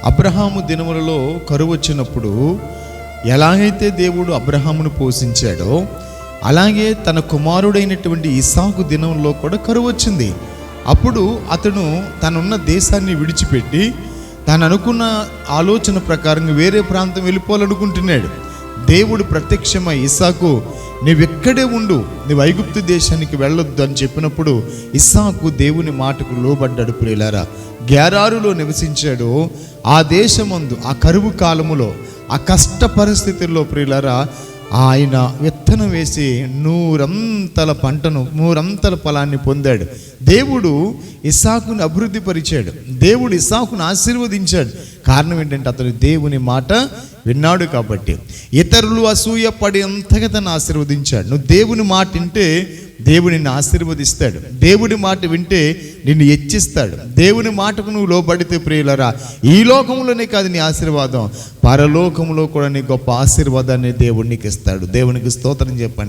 అబ్రహాము దినములలో కరువు వచ్చినప్పుడు ఎలాగైతే దేవుడు అబ్రహామును పోషించాడో అలాగే తన కుమారుడైనటువంటి ఇస్సాకు దినంలో కూడా కరువు వచ్చింది. అప్పుడు అతను తనున్న దేశాన్ని విడిచిపెట్టి తాను అనుకున్న ఆలోచన ప్రకారంగా వేరే ప్రాంతం వెళ్ళిపోవాలనుకుంటున్నాడు. దేవుడు ప్రత్యక్షమై ఇస్సాకు నువ్వెక్కడే ఉండు, నువ్వు ఐగుప్తు దేశానికి వెళ్ళొద్దు అని చెప్పినప్పుడు ఇస్సాకు దేవుని మాటకు లోబడ్డాడు. ప్రియులారా, గెరారులో నివసించాడు. ఆ దేశమందు ఆ కరువు కాలములో ఆ కష్ట పరిస్థితుల్లో ప్రియులారా ఆయన విత్తనం వేసి 100 పంటను 100 ఫలాన్ని పొందాడు. దేవుడు ఇస్సాకును అభివృద్ధి పరిచాడు. దేవుడు ఇస్సాకును ఆశీర్వదించాడు. కారణం ఏంటంటే అతను దేవుని మాట విన్నాడు కాబట్టి. ఇతరులు అసూయ పడి అంతగా తను ఆశీర్వదించాడు. నువ్వు దేవుని మాట వింటే దేవుడు నిన్ను ఆశీర్వదిస్తాడు. దేవుడి మాట వింటే నిన్ను హెచ్చిస్తాడు. దేవుని మాటకు నువ్వు లోబడితే ప్రియులరా, ఈ లోకంలోనే కాదు నీ ఆశీర్వాదం, పరలోకంలో కూడా నీ గొప్ప ఆశీర్వాదాన్ని దేవుడు నీకు ఇస్తాడు. దేవునికి స్తోత్రం చెప్పండి.